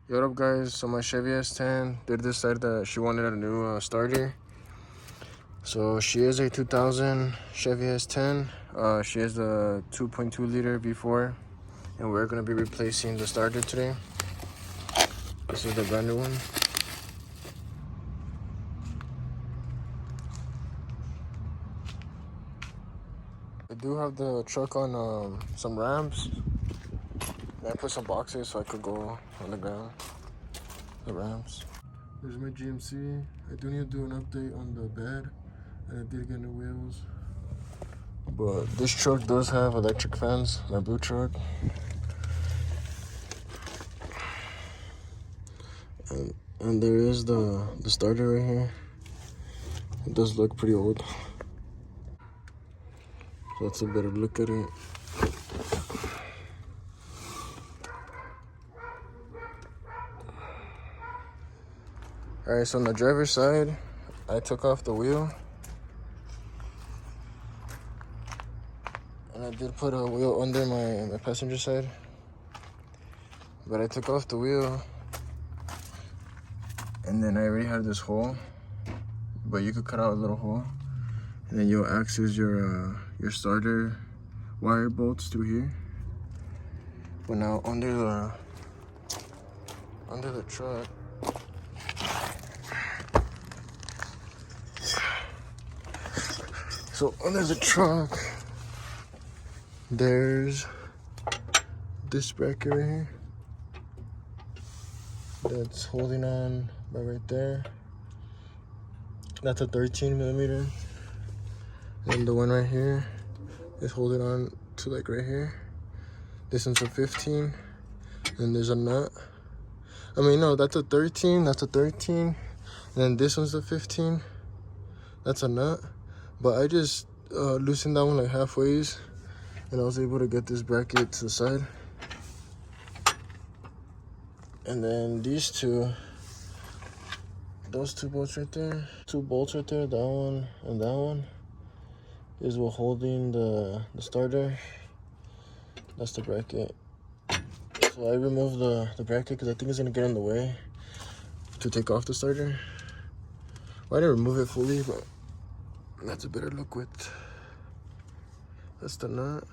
Yo, what up guys? So my Chevy S10 did decide that she wanted a new starter. So she is a 2000 Chevy S10. She has a 2.2 liter V4, and we're gonna be replacing the starter today. This is the brand new one. I do have the truck on some ramps. And I put some boxes so I could go on the ground, the ramps. There's my GMC. I do need to do an update on the bed, and I did get new wheels. But this truck does have electric fans, my blue truck. And there is the starter right here. It does look pretty old. So that's a better look at it. Alright, so on the driver's side, I took off the wheel. And I did put a wheel under my passenger side. But I took off the wheel. And then I already had this hole. But you could cut out a little hole. And then you'll access your starter wire bolts through here. But now under the truck, so under the truck, there's this bracket right here that's holding on by right there. That's a 13 millimeter. And the one right here is holding on to like right here. This one's a 15. And there's a nut. I mean, no, that's a 13. That's a 13. And then this one's a 15. That's a nut. But I just loosened that one like halfways. And I was able to get this bracket to the side. And then these two, those two bolts right there, that one and that one, is what holding the starter. That's the bracket. So I removed the bracket because I think it's gonna get in the way to take off the starter. Well, I didn't remove it fully, but that's a better look with. That's the nut.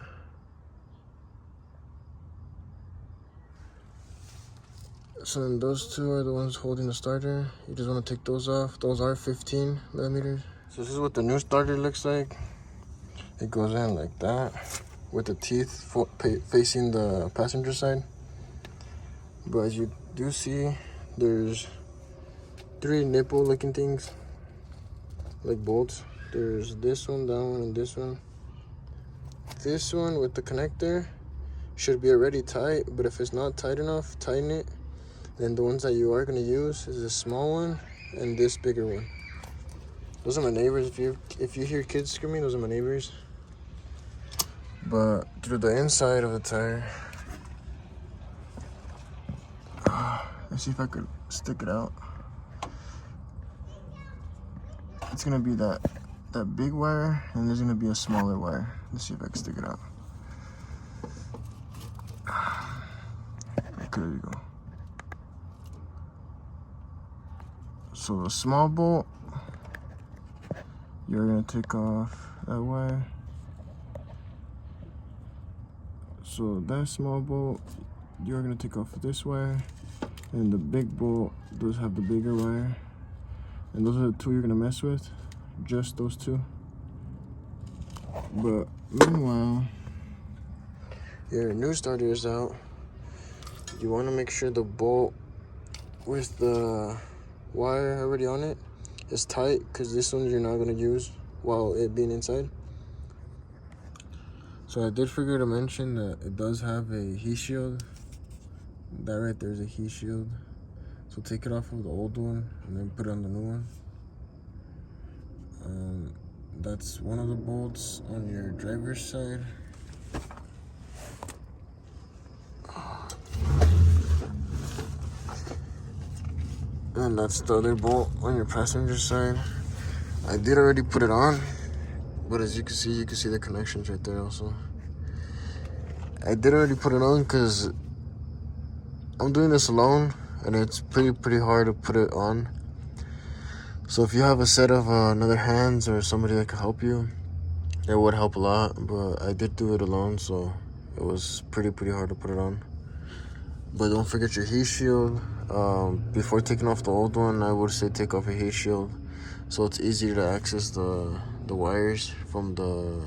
So then those two are the ones holding the starter. You just want to take those off. Those are 15 millimeters. So this is what the new starter looks like. It goes in like that with the teeth facing the passenger side. But as you do see, there's 3 nipple looking things, like bolts. There's this one, that one, and this one. This one with the connector should be already tight, but if it's not tight enough, tighten it. Then the ones that you are going to use is this small one and this bigger one. Those are my neighbors. If you hear kids screaming, those are my neighbors. But through the inside of the tire, let's see if I could stick it out. It's gonna be that big wire, and there's gonna be a smaller wire. Let's see if I can stick it out. Okay, there you go. So the small bolt, you're gonna take off that wire. So that small bolt, you're gonna take off this wire. And the big bolt, those have the bigger wire. And those are the two you're gonna mess with, just those two. But meanwhile, your new starter is out. You wanna make sure the bolt with the wire already on it is tight, because this one you're not gonna use while it being inside. So I did forget to mention that it does have a heat shield. That right there is a heat shield. So take it off of the old one and then put it on the new one. That's one of the bolts on your driver's side. And that's the other bolt on your passenger side. I did already put it on, but as you can see the connections right there also. I did already put it on because I'm doing this alone, and it's pretty hard to put it on. So if you have a set of another hands or somebody that could help you, it would help a lot. But I did do it alone, so it was pretty hard to put it on. But don't forget your heat shield. Before taking off the old one, I would say take off your heat shield, so it's easier to access the wires from the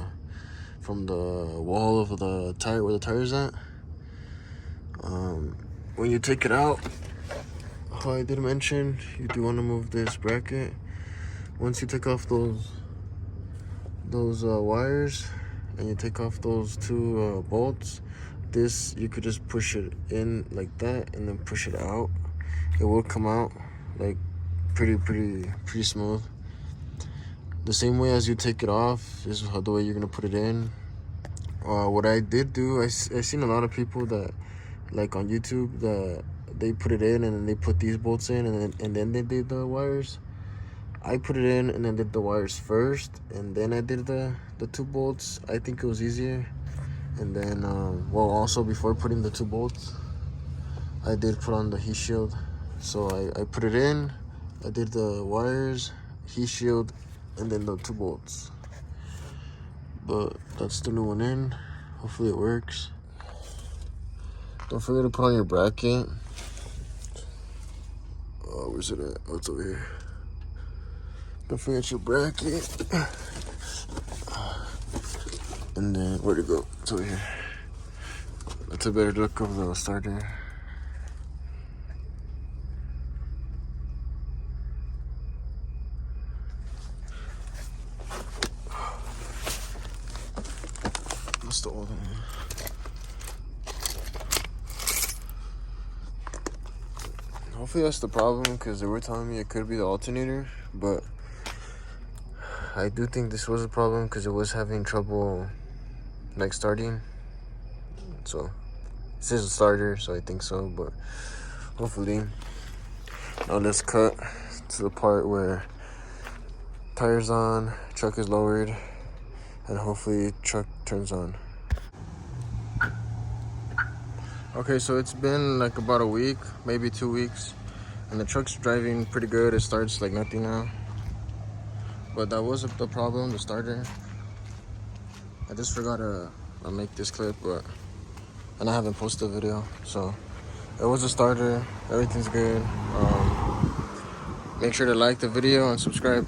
wall of the tire, where the tire's at. When you take it out, how I did mention, you do want to move this bracket. Once you take off those wires and you take off those two bolts, this, you could just push it in like that and then push it out. It will come out like pretty smooth. The same way as you take it off is the way you're gonna put it in. What I did do, I seen a lot of people that, like on YouTube, that they put it in and then they put these bolts in and then they did the wires. I put it in and then did the wires first, and then I did the two bolts. I think it was easier. And then, well, also before putting the two bolts, I did put on the heat shield. So I put it in, I did the wires, heat shield, and then the two bolts. But that's the new one in. Hopefully it works. Don't forget to put on your bracket. Oh, where's it at? Oh, it's over here. Don't forget your bracket. And then, where'd it go? It's over here. That's a better look of the starter. That's the old one. Hopefully that's the problem, because they were telling me it could be the alternator, but I do think this was a problem because it was having trouble like starting. So it says a starter, so I think so, but hopefully. Now let's cut to the part where tires on, truck is lowered, and hopefully truck turns on. Okay, so it's been like about a week, maybe 2 weeks, and the truck's driving pretty good. It starts like nothing now. But that was the problem, the starter. I just forgot to make this clip, and I haven't posted a video. So it was a starter, everything's good. Make sure to like the video and subscribe.